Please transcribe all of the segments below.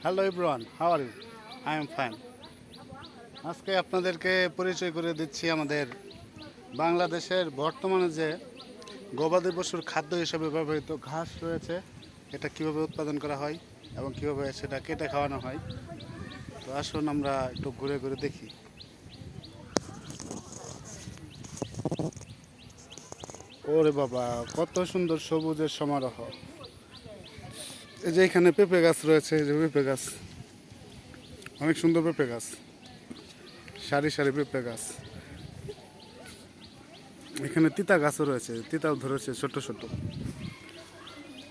Hello everyone, how are you? I am fine. আজকে আপনাদেরকে পরিচয় করে দিচ্ছি আমাদের বাংলাদেশের বর্তমানে যে গবাদি পশুর খাদ্য হিসেবে ব্যবহৃত ঘাস রয়েছে, এটা কিভাবে উৎপাদন করা হয় এবং কিভাবে সেটা কেটে খাওয়ানো হয়। তো আসুন আমরা একটু ঘুরে ঘুরে দেখি। ওরে বাবা, কত সুন্দর সবুজের সমারোহ! এই যে এখানে পেঁপে গাছ রয়েছে, এই যে পেঁপে গাছ, অনেক সুন্দর পেঁপে গাছ, সারি সারি পেঁপে গাছ। এখানে তিতা গাছও রয়েছে, তিতাও ধরেছে ছোট ছোট।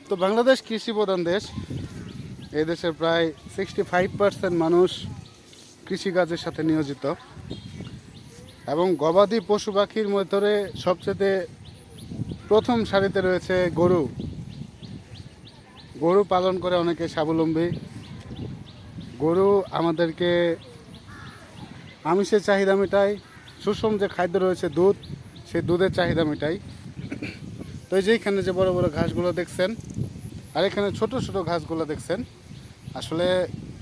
তো বাংলাদেশ কৃষি প্রধান দেশ। এই দেশের প্রায় 65% মানুষ কৃষিকাজের সাথে নিয়োজিত এবং গবাদি পশু পাখির মধ্যে সবচেয়ে প্রথম সারিতে রয়েছে গরু। গরু পালন করে অনেকে স্বাবলম্বী। গরু আমাদেরকে আমিষের চাহিদা মেটায়, সুষম যে খাদ্য রয়েছে দুধ, সেই দুধের চাহিদা মেটায়। তো এই যে এখানে যে বড় বড় ঘাসগুলো দেখছেন আর এখানে ছোট ছোট ঘাসগুলো দেখছেন, আসলে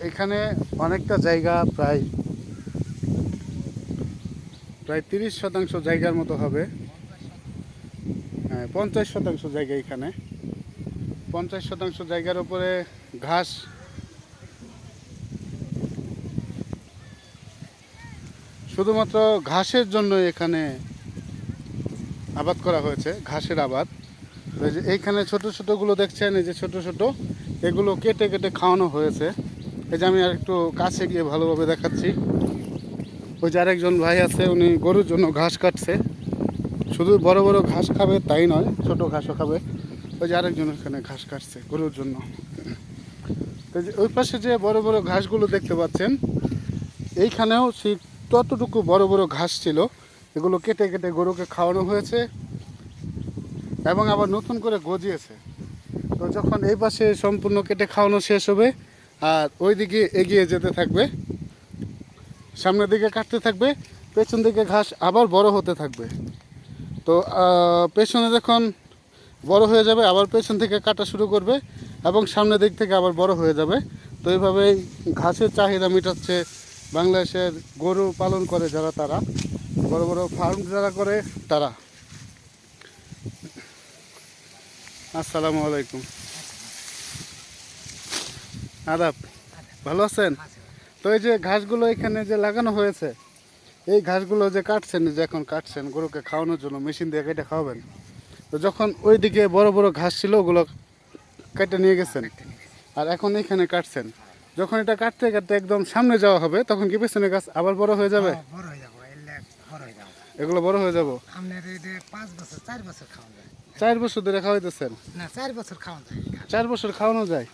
এখানে অনেকটা জায়গা, প্রায় 30% জায়গার মতো হবে। 50% জায়গা এখানে, 50% জায়গার উপরে ঘাস। শুধুমাত্র ঘাসের জন্য এখানে আবাদ করা হয়েছে, ঘাসের আবাদ। তো এই যে এইখানে ছোট ছোটগুলো দেখছেন, এই যে ছোট ছোট, এগুলো কেটে কেটে খাওয়ানো হয়েছে। এই যে আমি আর একটু কাছে গিয়ে ভালোভাবে দেখাচ্ছি। ওই যে আরেকজন ভাই আছে, উনি গরুর জন্য ঘাস কাটছে। শুধু বড় বড় ঘাস খাবে তাই নয়, ছোট ঘাসও খাবে। ওই যে আরেকজন এখানে ঘাস কাটছে গরুর জন্য। তো ওই পাশে যে বড় বড় ঘাসগুলো দেখতে পাচ্ছেন, এইখানেও ঠিক ততটুকু বড় বড় ঘাস ছিল, এগুলো কেটে কেটে গরুকে খাওয়ানো হয়েছে এবং আবার নতুন করে গজিয়েছে। তো যখন এই পাশে সম্পূর্ণ কেটে খাওয়ানো শেষ হবে আর ওই দিকে এগিয়ে যেতে থাকবে, সামনের দিকে কাটতে থাকবে, পেছন দিকে ঘাস আবার বড় হতে থাকবে। তো পেছনে যখন বড় হয়ে যাবে আবার পেছন থেকে কাটা শুরু করবে এবং সামনের দিক থেকে আবার বড় হয়ে যাবে। তো এইভাবেই ঘাসের চাহিদা মেটাচ্ছে বাংলাদেশের গরু পালন করে যারা, তারা বড় বড় ফার্ম যারা করে তারা। আসসালামু আলাইকুম, আদাব, ভালো আছেন? তো এই যে ঘাসগুলো এখানে যে লাগানো হয়েছে, এই ঘাসগুলো যে কাটছেন, যে এখন কাটছেন গরুকে খাওয়ানোর জন্য, মেশিন দিয়ে কেটে খাওয়াবেন। তো যখন ওই দিকে বড় বড় ঘাস ছিল ওগুলো কেটে নিয়ে গেছেন আর এখন এখানে কাটছেন, যখন এটা কাটতে কাটতে একদম সামনে যাওয়া হবে তখন কি পেছনে গাছ আবার বড় হয়ে যাবে? বড় হয়ে যাবো, বড় হয়ে যাবো। এগুলো বড় হয়ে যাব। আপনার এটা 5 বছর 4 বছর খাওয়া যায়। 4 বছর ধরে খাওয়াইতেছেন? না, 4 বছর খাওয়া যায়। 4 বছর খাওয়ানো যায়?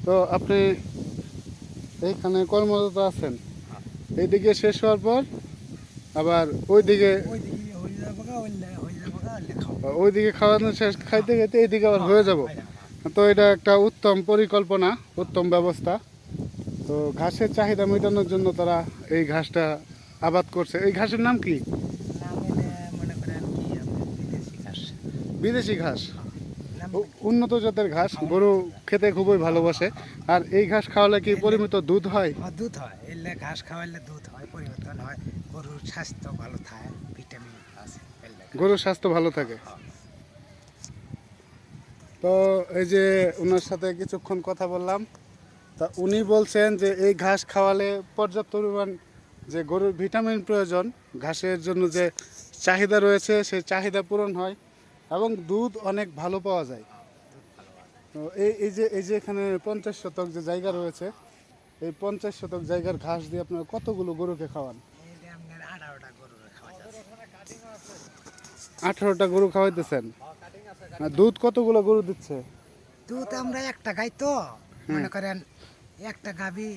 তো আপনি এইখানে কর্মরত আছেন, এইদিকে শেষ হওয়ার পর আবার ওইদিকে, ওইদিকে হয়ে যাবো গা, হয়ে যাবো গা, খাওয়া। ওইদিকে খাওয়ানো শেষ, খাইতে খাইতে এইদিকে আবার হয়ে যাব। তো এটা একটা উত্তম পরিকল্পনা, উত্তম ব্যবস্থা। তো ঘাসের চাহিদা মেটানোর জন্য তারা এই ঘাসটা আবাদ করছে। এই ঘাসের নাম কি? নাম এটা মনে করেন কি আপনার বিদেশি ঘাস। বিদেশি ঘাস, নাম উন্নত জাতের ঘাস, গরু খেতে খুবই ভালোবাসে। আর এই ঘাস খাওয়ালে কি পরিমিত দুধ হয়? দুধ হয়, এলে ঘাস খাওয়াইলে দুধ হয়, পরিবর্তন হয়, গরুর স্বাস্থ্য ভালো থাকে, ভিটামিন আছে। গরুর স্বাস্থ্য ভালো থাকে। তো এই যে ওনার সাথে কিছুক্ষণ কথা বললাম, তা উনি বলছেন যে এই ঘাস খাওয়ালে পর্যাপ্ত পরিমাণ যে গরুর ভিটামিন প্রয়োজন, ঘাসের জন্য যে চাহিদা রয়েছে সেই চাহিদা পূরণ হয় এবং দুধ অনেক ভালো পাওয়া যায়। তো এই যে এখানে 50 শতক যে জায়গা রয়েছে, এই 50 শতক জায়গার ঘাস দিয়ে আপনারা কতগুলো গরুকে খাওয়ান? এটা আপনার 18টা গরুর খাওয়া যাচ্ছে। 18টা গরু খাওয়াইতেছেন? আর দুধ কতগুলো গরু দিচ্ছে? দুধ আমরা একটা গাই তো, মনে করেন একটা গাভী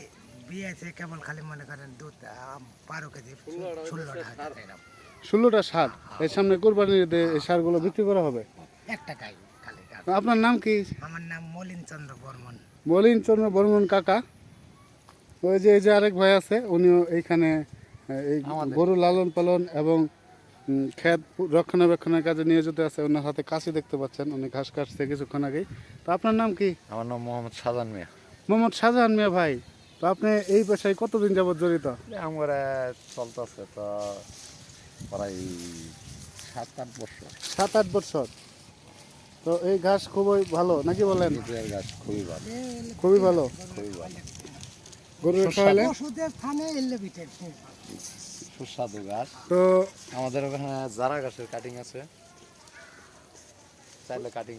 বিয়েছে কেবল, খালি মনে করেন দুধ 12 কেজি, 16টা ষাঁড় এই সামনে কোরবানির ঈদে এই ষাঁড়গুলো বিক্রি করা হবে। একটা গাই খালি। আপনার নাম কি? আমার নাম মলিন চন্দ্র বর্মন। মলিন চন্দ্র বর্মন কাকা। ওই যে এই যে আরেক ভাই আছে, উনিও এইখানে এই গরু লালন পালন এবং ক্ষেত রক্ষণাবেক্ষণের কাজে নিয়োজিত আছে। ওনার হাতে কাশি দেখতে পাচ্ছেন, উনি ঘাস কাটছে কিছুক্ষণ আগেই। তো আপনার নাম কি? আমার নাম মোহাম্মদ শাহজাহান মিয়া। মোহাম্মদ শাহজাহান মিয়া ভাই, তো আপনি এই পেশায় কতদিন যাবত জড়িত? আমার চলতেছে তো প্রায় 7-8 বছর। 7-8 বছর। তো এই ঘাস খুবই ভালো নাকি বলেন? লিপিয়ার গাছ খুবই ভালো, খুবই ভালো। খুবই ভালো, গরু খাওয়ালে ওষুধের স্থানে এলে বিটে সুস্বাদু গাছ। তো আমাদের ওখানে জারা গাছের কাটিং আছে, চাইলে কাটিং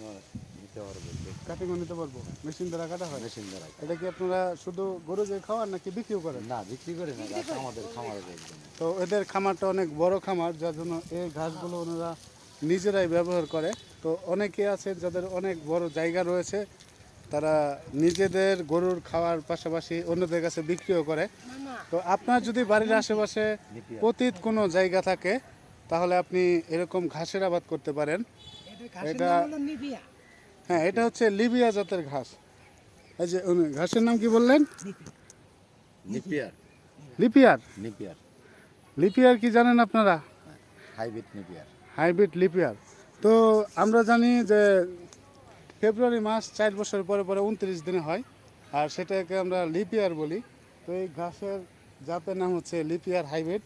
নিতে পারবে, কাটিং নিতে পারবো, মেশিন দ্বারা কাটা হয়। মেশিন দ্বারা। এটা কি আপনারা শুধু গরুকে খাওয়ান নাকি বিক্রিও করেন? না, বিক্রি করি না, গাছ আমাদের খামারে দেয়। তো এদের খামারটা অনেক বড় খামার, যার জন্য এই ঘাসগুলো ওনারা নিজেরাই ব্যবহার করে। তো অনেকে আছে যাদের অনেক বড় জায়গা রয়েছে, তারা নিজেদের গরুর খাওয়ার পাশাপাশি অন্যদের কাছে বিক্রিও করে। তো আপনার যদি বাড়ির আশেপাশে পতিত কোনো জায়গা থাকে, তাহলে আপনি এরকম ঘাসের আবাদ করতে পারেন। এটা হ্যাঁ, এটা হচ্ছে লিবিয়া জাতের ঘাস। এই যে ঘাসের নাম কি বললেন? Napier, leap year. নিপিয়ার, লিপিয়ার কি জানেন আপনারা? Hybrid Napier. Hybrid leap year. তো আমরা জানি যে ফেব্রুয়ারি মাস 4 বছর পরে পরে 29 দিনে হয়, আর সেটাকে আমরা লিপিয়ার বলি। তো এই ঘাসের জাতের নাম হচ্ছে লিপিয়ার হাইব্রিড।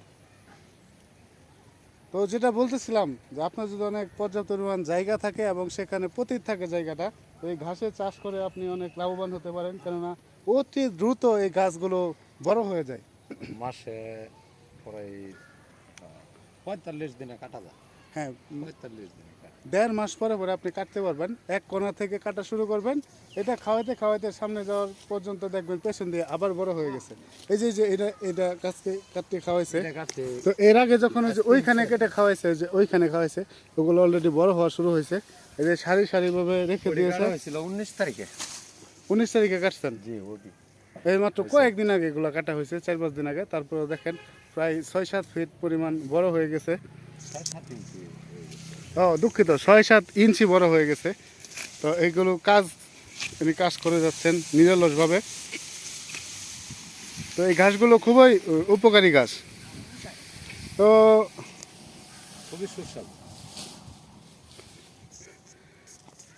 তো যেটা বলতেছিলাম যে আপনার যদি অনেক পর্যাপ্ত পরিমাণ জায়গা থাকে এবং সেখানে পতিত থাকে জায়গাটা, তো এই ঘাসের চাষ করে আপনি অনেক লাভবান হতে পারেন, কেননা অতি দ্রুত এই গাছগুলো বড় হয়ে যায়। মাসে প্রায় 45 দিনে কাটা যায়। হ্যাঁ, 45 দিনে কাটা। 1.5 মাস পরে পরে আপনি কাটতে পারবেন। এক কোণা থেকে কাটা শুরু করবেন, এটা খাওয়াইতে খাওয়াইতে সামনে যাওয়ার পর্যন্ত দেখবেন পেছন দিয়ে আবার বড় হয়ে গেছে। এই যে যে এটা এটা গাছকে কাটতে খাওয়াইছে, এটা গাছে তো এর আগে যখন ওই যে ওইখানে কেটে খাওয়াইছে, যে ওইখানে খাওয়াইছে, ওগুলো অলরেডি বড় হওয়া শুরু হয়েছে। এই যে সারি সারিভাবে রেখে দিয়েছে। হয়েছিল 19 তারিখে। 19 তারিখে কাটছেন? জি, ওটি এই মাত্র কয়েকদিন আগে এগুলো কাটা হয়েছে, 4-5 দিন আগে। তারপরে দেখেন প্রায় 6-7 ফিট পরিমাণ বড় হয়ে গেছে। 7 ইঞ্চি। ও দুঃখিত, 6-7 ইঞ্চি বড় হয়ে গেছে। তো এইগুলো তিনি কাজ করে যাচ্ছেন নিরলসভাবে। তো এই ঘাসগুলো খুবই উপকারী ঘাস। তো খুবই সুস্বাদু।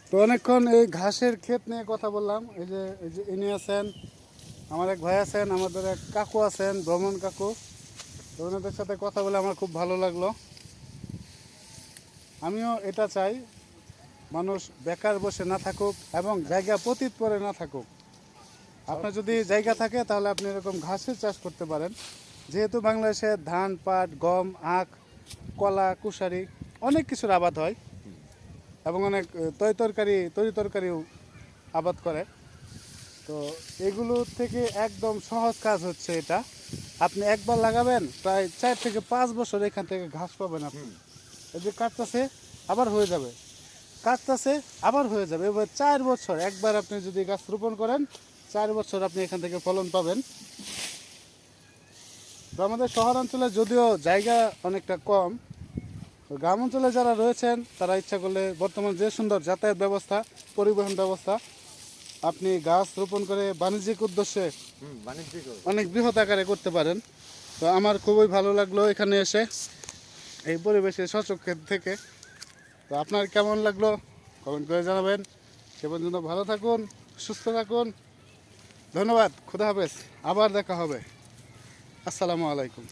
তো অনেকক্ষণ এই ঘাসের ক্ষেত নিয়ে কথা বললাম। এই যে ইনি আছেন, আমার এক ভাই আছেন, আমাদের এক কাকু আছেন, ভ্রমণ কাকু। তো ওনাদের সাথে কথা বলে আমার খুব ভালো লাগলো। আমিও এটা চাই, মানুষ বেকার বসে না থাকুক এবং জায়গা পতিত পরে না থাকুক। আপনার যদি জায়গা থাকে তাহলে আপনি এরকম ঘাসের চাষ করতে পারেন। যেহেতু বাংলাদেশে ধান, পাট, গম, আখ, কলা, কুশারি অনেক কিছুর আবাদ হয় এবং অনেক তরি তরকারিও আবাদ করে। তো এগুলো থেকে একদম সহজ কাজ হচ্ছে এটা। আপনি একবার লাগাবেন, প্রায় 4 থেকে 5 বছর এখান থেকে ঘাস পাবেন আপনি। এই যে কাটতেছে আবার হয়ে যাবে, কাটতেছে আবার হয়ে যাবে, এবার 4 বছর একবার আপনি যদি গাছ রোপণ করেন, 4 বছর আপনি এখান থেকে ফলন পাবেন। তো আমাদের শহরাঞ্চলে যদিও জায়গা অনেকটা কম, তো গ্রাম অঞ্চলে যারা রয়েছেন তারা ইচ্ছা করলে বর্তমান যে সুন্দর যাতায়াত ব্যবস্থা, পরিবহন ব্যবস্থা, আপনি গাছ রোপণ করে বাণিজ্যিক উদ্দেশ্যে বাণিজ্যিক অনেক বৃহৎ আকারে করতে পারেন। তো আমার খুবই ভালো লাগলো এখানে এসে এই পরিবেশে সচক্ষে থেকে। তো আপনার কেমন লাগলো কমেন্ট করে জানাবেন। সে পর্যন্ত ভালো থাকুন, সুস্থ থাকুন। ধন্যবাদ, খুদা হাফেজ, আবার দেখা হবে। আসসালামু আলাইকুম।